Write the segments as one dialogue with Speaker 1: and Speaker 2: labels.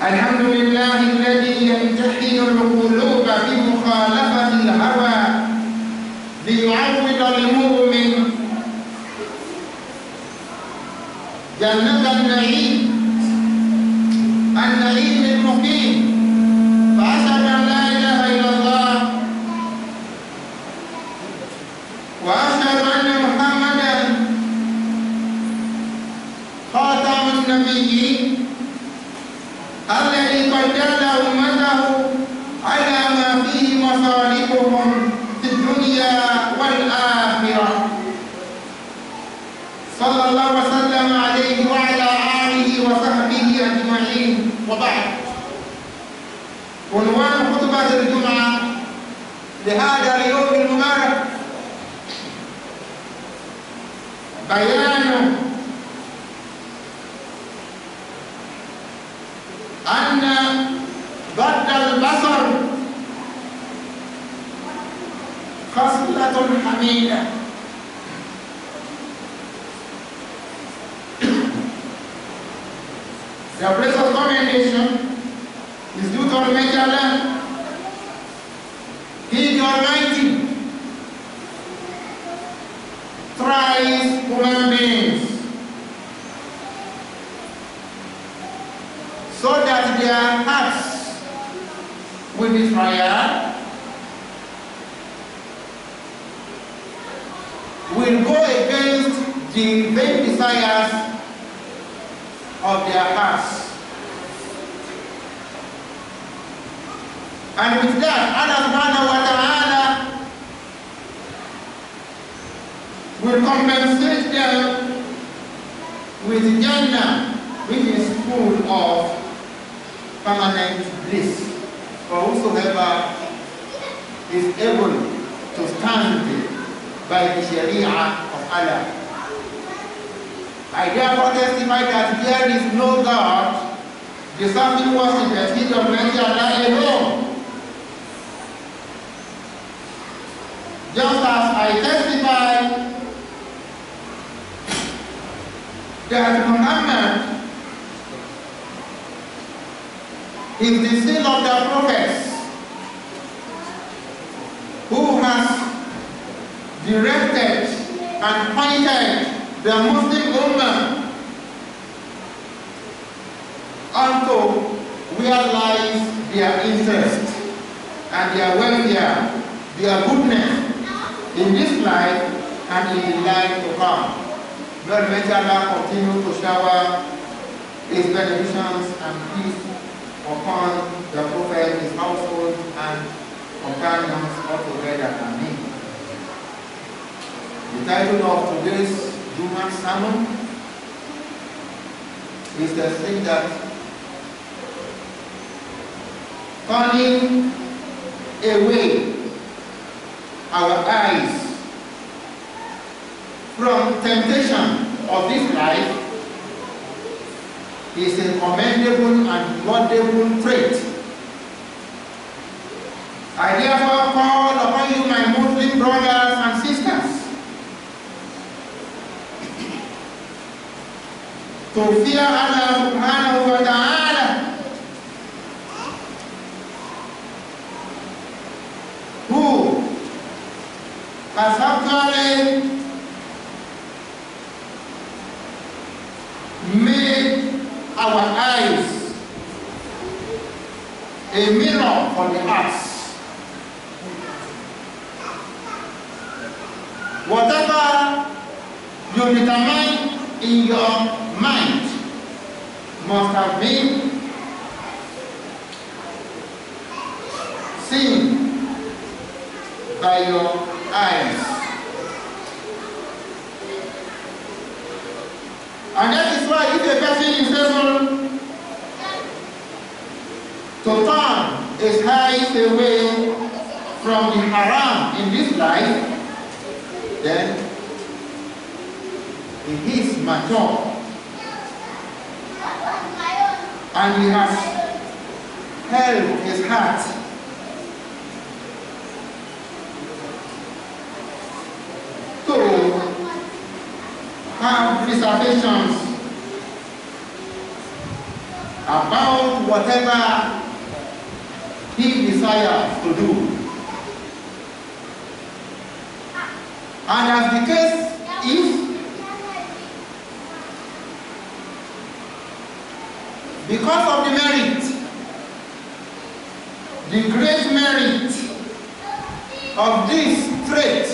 Speaker 1: الحمد لله الذي يمتحن القلوب بمخالفة الهوى ليعوض المؤمن جنة النعيم المقيم. فأشهد أن لا إله إلا الله وأشهد أن محمدا خاتم النبيين الذي قد دل أمته على ما فيه مصالحهم في الدنيا والآخرة، صلى الله وسلم عليه وعلى آله وصحبه أجمعين. وبعد، عنوان خطبة الجمعة لهذا اليوم المبارك بيان أن غض البصر خصلة حميدة. The place of commendation is due to Almighty Allah. He the Almighty tries human beings so that their hearts will be tried, will go against the vain desires of their hearts. And with that, Allah subhanahu wa ta'ala will compensate them with Jannah, which is full of permanent bliss for whosoever is able to stand by the Shari'ah of Allah. I therefore testify that there is no God deserving worship except He Almighty Allah alone. Just as I testify that Muhammad is the seal of the prophets who has directed and pointed the Muslim Ummah unto where lies their interest and their welfare, their goodness in this life and in the life to come. Lord, may Allah continue to shower His benedictions and peace upon the Prophet, his household, and companions altogether. Amen. The title of today's Jum'ah sermon is the thing that turning away our eyes from temptation of this life is a commendable and laudable trait. I therefore call upon you, my Muslim brothers and sisters, to fear Allah subhanahu wa ta'ala, who has actually made our eyes a mirror for the hearts. Whatever you determine in your mind must have been seen by your eyes. And that is why if a person is able to turn his eyes away from the haram in this life, then he is mature and he has held his heart to have reservations about whatever he desires to do. And as the case is, because of the merit, the great merit of this trait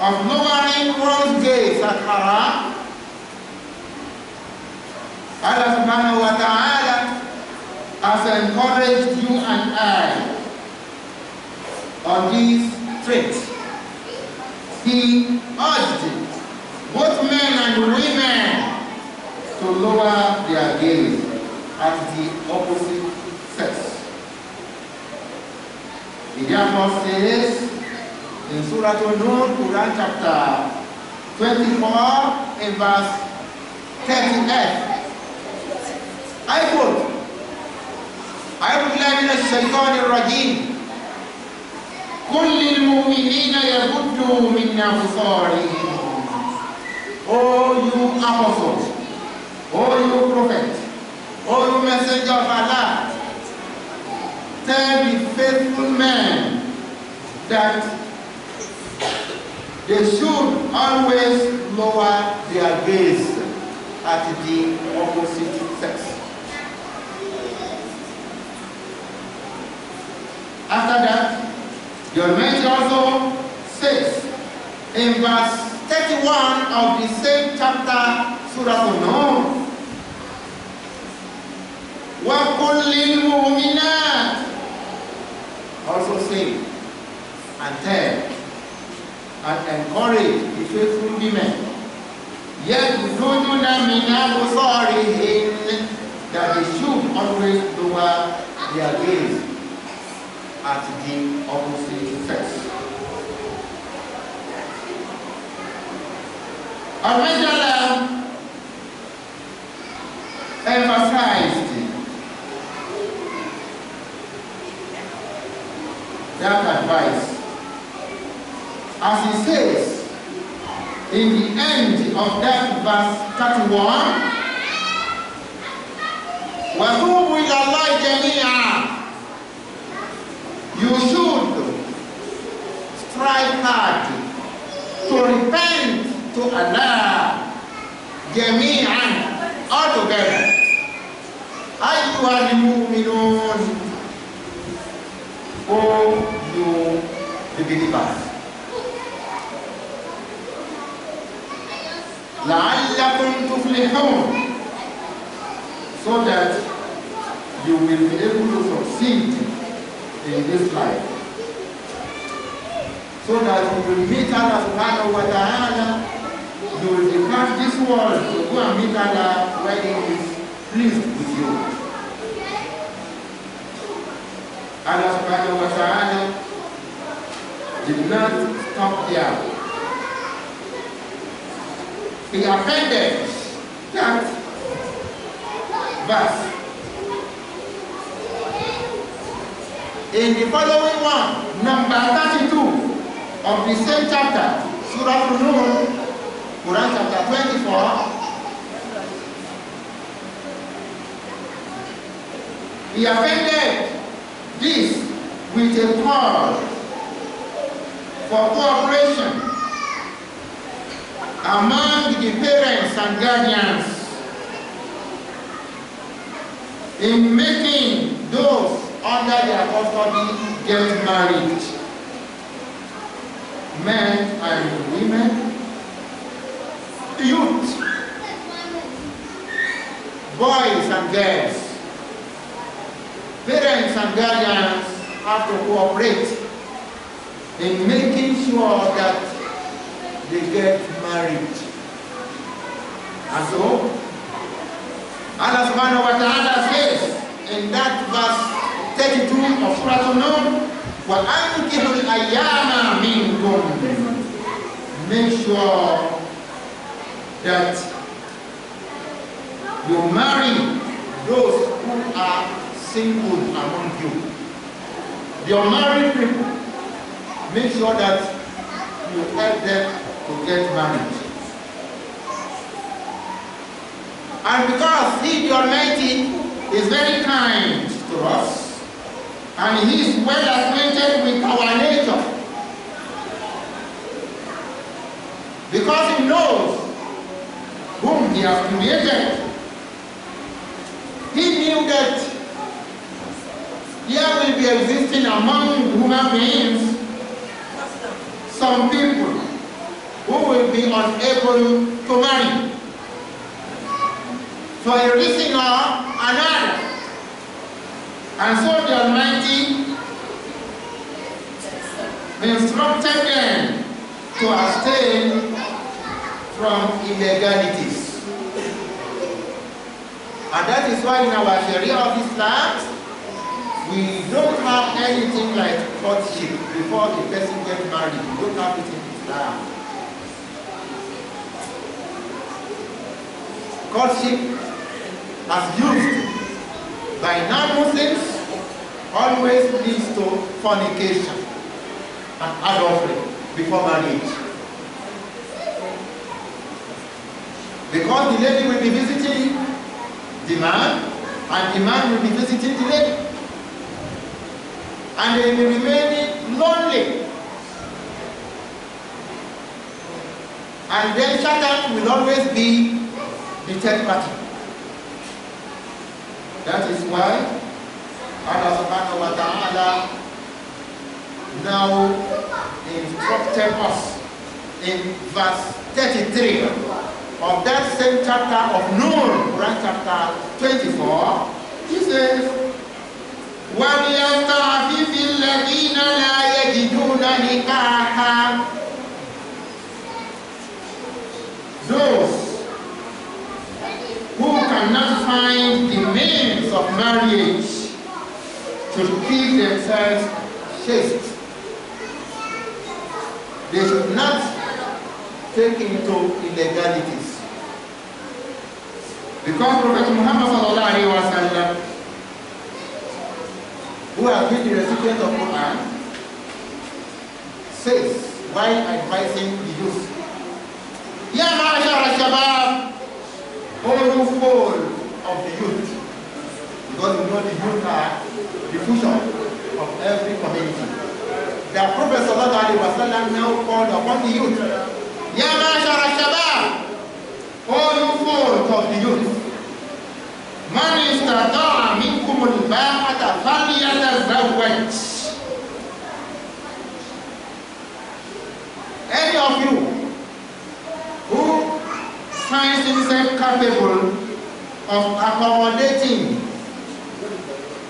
Speaker 1: of lowering one's gaze at haram, Allah subhanahu wa ta'ala has encouraged you and I on this trait. He urged both men and women to lower their gaze at the opposite sex. He therefore says in Surah An-Nur, Quran chapter 24, in verse 38, I quote, أعوذ بالله من الشيطان الرجيم قل للمؤمنين يغضوا من أبصارهم. O you apostles, O you prophets, O you messenger of Allah, tell the faithful men that they should always lower their gaze at the opposite sex. After that, the Almighty also says in verse 31 of the same chapter, Surah An-Nur, وَقُلْ لِلْمُؤْمِنَاتِ, also say and tell and encourage the faithful women, يَغْضُضْنَ مِنْ أَبْصَارِهِنَّ, that they should always lower their gaze at the opposite sex. Almighty Allah emphasized that advice, as he says in the end of that verse 31, وَتُوبُوا إِلَى اللَّهِ جَمِيعًا. You should strive hard to repent to Allah jami'an, altogether. Ayyuhal mu'minun, O you the believers. La'allakum tuflihun, so that you will be able to succeed in this life, so that you will meet Allah subhanahu wa ta'ala. You will depart this world to go and meet Allah where He is pleased with you. Allah subhanahu wa ta'ala did not stop there. He appended that verse in the following one, number 32 of the same chapter, Surah An-Nur, Quran chapter 24. He appended this with a call for cooperation among the parents and guardians in making those under their custody get married, men and women, youth, boys and girls. Parents and guardians have to cooperate in making sure that they get married. And so, Allah subhanahu wa ta'ala says in that verse 32 of Surah An-Nur, وَأَنْكِحُوا الْأَيَّامَ مِنْكُمْ. Make sure that you marry those who are single among you. The unmarried people, make sure that you help them to get married. And because He, the Almighty, is very kind to us, and He is well acquainted with our nature, because He knows whom He has created, He knew that there will be existing among human beings some people who will be unable to marry for a reason or another. And so the Almighty instructed them to abstain from illegalities. And that is why in our Shari'ah of Islam, we don't have anything like courtship before the person gets married. We don't have it in Islam. Courtship, as used by non-Muslims, always leads to fornication and adultery before marriage. Because the lady will be visiting the man, and the man will be visiting the lady. And they will be remaining lonely. And then Satan will always be the third party. That is why Allah subhanahu wa ta'ala now instructed us in verse 33 of that same chapter of Nur, Quran chapter 24. He says, وَلْيَسْتَعْفِفِ الَّذِينَ لَا يَجِدُونَ نِكَاحًا. Those who cannot find the means of marriage should keep themselves chaste. They should not take into illegalities. Because Prophet Muhammad sallallahu alaihi wasallam, who has been the recipient of Quran, says, while advising the youth, Ya ma'ashara shabab, all full of the youth, because we know the youth are the future of every community. The Prophet sallallahu alaihi wasallam now called upon the youth, Ya ma'ashara shabab, all full of the youth, Man istata'a minkum al-ba'ata falyatazawwaj. Any of you who finds himself capable of accommodating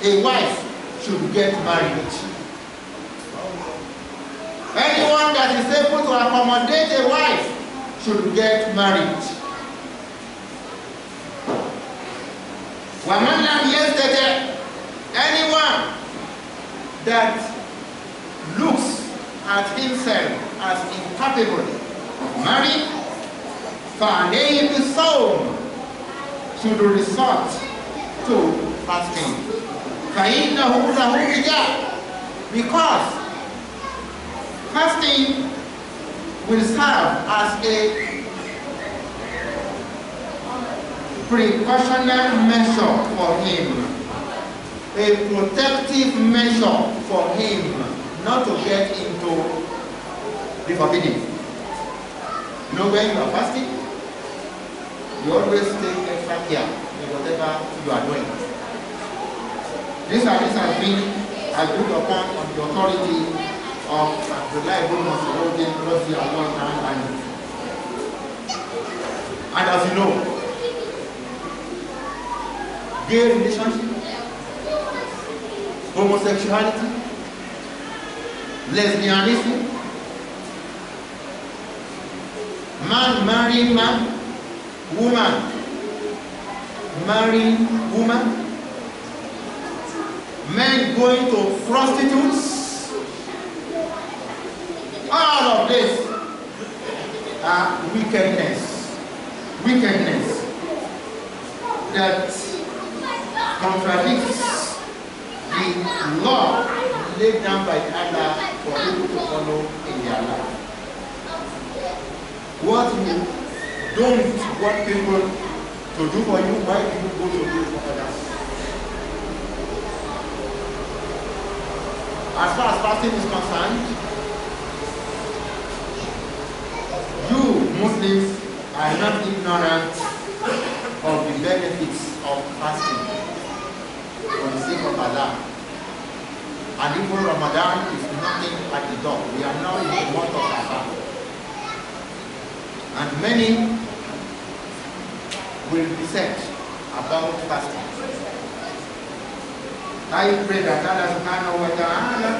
Speaker 1: a wife should get married. Anyone that is able to accommodate a wife should get married. وَمَنْ لَمْ يَسْتَطِعْ, anyone that looks at himself as incapable of marrying, فَعَلَيْهِ بِالصَّوْمِ, should resort to fasting. فَإِنَّهُ لَهُ وِجَاء, because fasting will serve as a precautionary measure for him, a protective measure for him not to get into the forbidden. You know, when you are fasting, you always take extra care in whatever you are doing. This has been agreed upon on the authority of the Yawmu-l-Jum'ah, and as you know, gay relationship, homosexuality, lesbianism, man marrying man, woman marrying woman, men going to prostitutes, all of this are wickedness that contradicts the law laid down by Allah for people to follow in their life. What you don't want people to to do for you, why do you go to do for others? As far as fasting is concerned, you Muslims are not ignorant of the benefits of fasting for the sake of Allah. And even Ramadan is nothing at the door. We are now in the month of Ramadan. And many will be said about fasting. I pray that Allah subhanahu wa ta'ala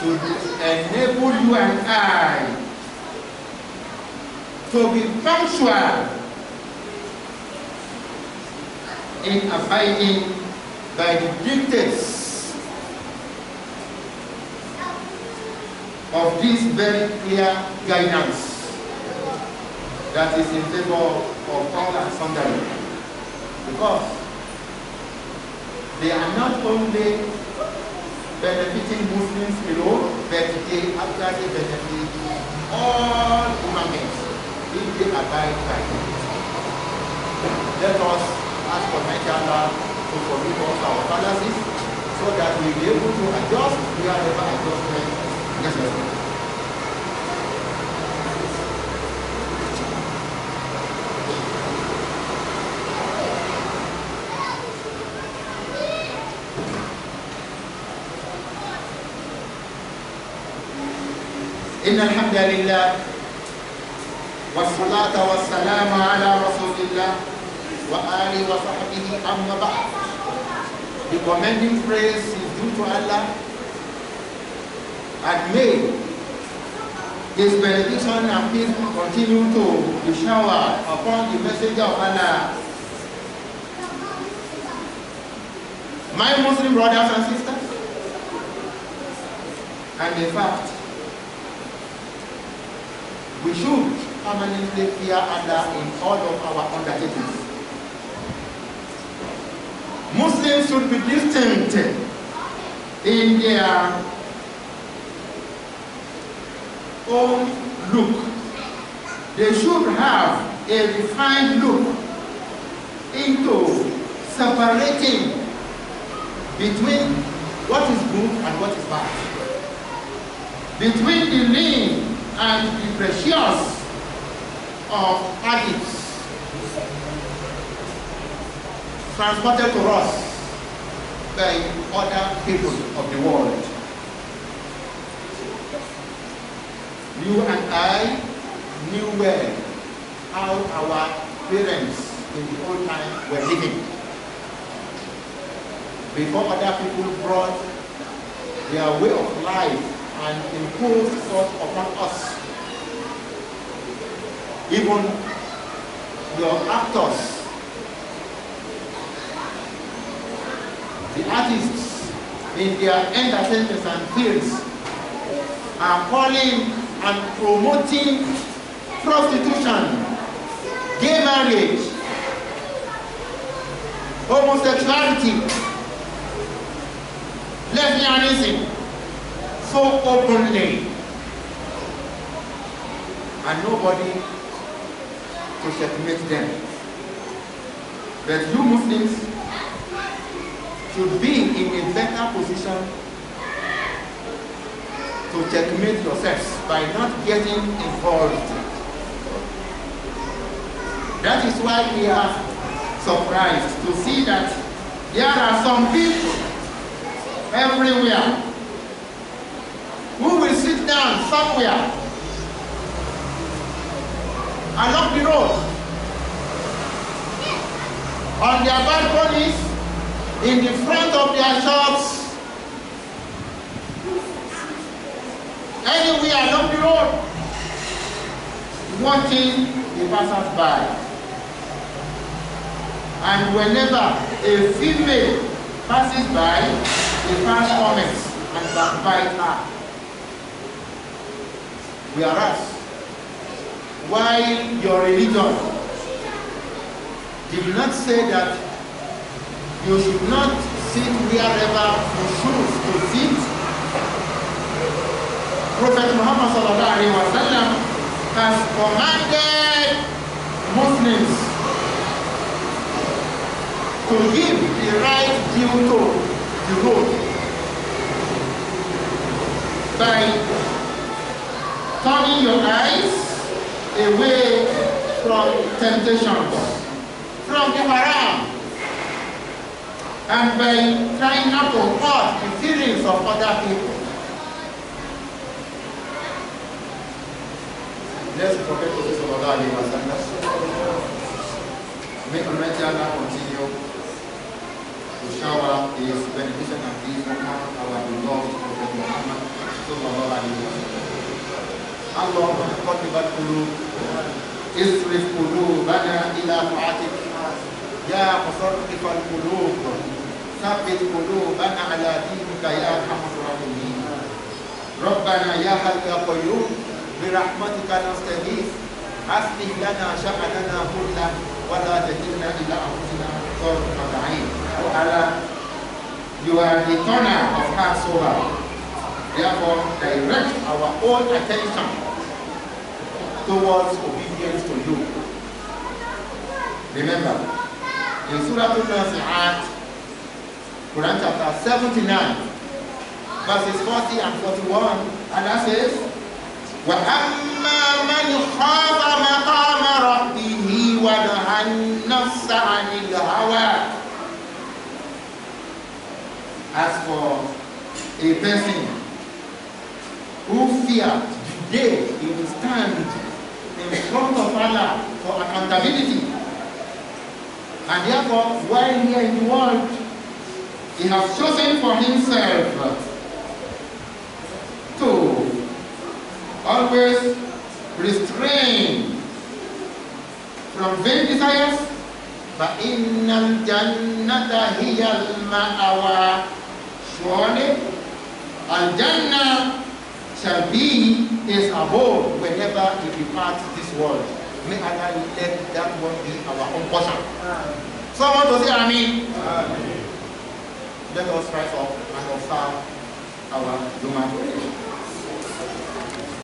Speaker 1: should enable you and I to be punctual in abiding by the dictates of this very clear guidance that is in favor of all and sundry. Because they are not only benefiting Muslims alone, but they actually benefit all human beings if they abide by it. Let us ask Almighty Allah to forgive us our fallacies so that we will be able to adjust wherever adjustment is necessary. إن الحمد لله والصلاة والسلام على رسول الله وآله وصحبه أما بعد. The commending praise is due to Allah, and may His benediction and peace continue to be showered upon the messenger of Allah. My Muslim brothers and sisters, and in fact, we should permanently fear Allah in all of our undertakings. Muslims should be distinct in their own look. They should have a refined look into separating between what is good and what is bad, between the lean and the precious of habits transported to us by other people of the world. You and I knew well how our parents in the old time were living before other people brought their way of life and imposed such upon us. Even your actors, the artists in their entertainments and fields are calling and promoting prostitution, gay marriage, homosexuality, lesbianism, so openly, and nobody to checkmate them. But you Muslims should be in a better position to checkmate yourselves by not getting involved. That is why we are surprised to see that there are some people everywhere who will sit down somewhere along the road, on their balconies, in the front of their shops, anywhere along the road, watching the passers-by. And whenever a female passes by, they pass comments and backbite her. Whereas, while your religion did not say that you should not sit wherever you choose to sit, Prophet Muhammad ﷺ has commanded Muslims to give the right due to the road by turning your eyes away from temptations, from the haram, and by trying not to hurt the feelings of other people. Let's forget to say Allah. May Almighty Allah continue to shower His benediction and peace upon our beloved Prophet Muhammad sallallahu alaihi wasallam. Allahumma qallibal qulub, isrif qulubana ila ta'atik, ya musarrifal qulub, thabbit qulubana ala dinika ya arhamar rahimin. Rabbana ya hayyu ya qayyum, birahmatika nastaghith, aslih lana sha'nana kullahu وَلَا تَكِلْنَا إِلَىٰ أَنفُسِنَا طَرْفَةَ عَيْنٍ. Oh Allah, you are the turner of hearts over. Therefore, direct our own attention towards obedience to you. Remember, in Surah Al-Nazi'at, Quran chapter 79, verses 40 and 41, Allah says, وَأَمَّا مَنْ خَافَ مَقَامَ رَبِّهِ وَنَهَى النَّفْسَ عَنِ الْهَوَىٰ. As for a person who feared the day he will stand in front of Allah for accountability, and therefore while here in the world he has chosen for himself to always restrain from vain desires, فَإِنَّ الْجَنَّةَ هِيَ الْمَأْوَىٰ. Surely, Al-Jannah shall be his abode whenever he departs this world. May Allah let that one be our own portion. Someone to say Amen. Let us rise up and observe our Jum'ah.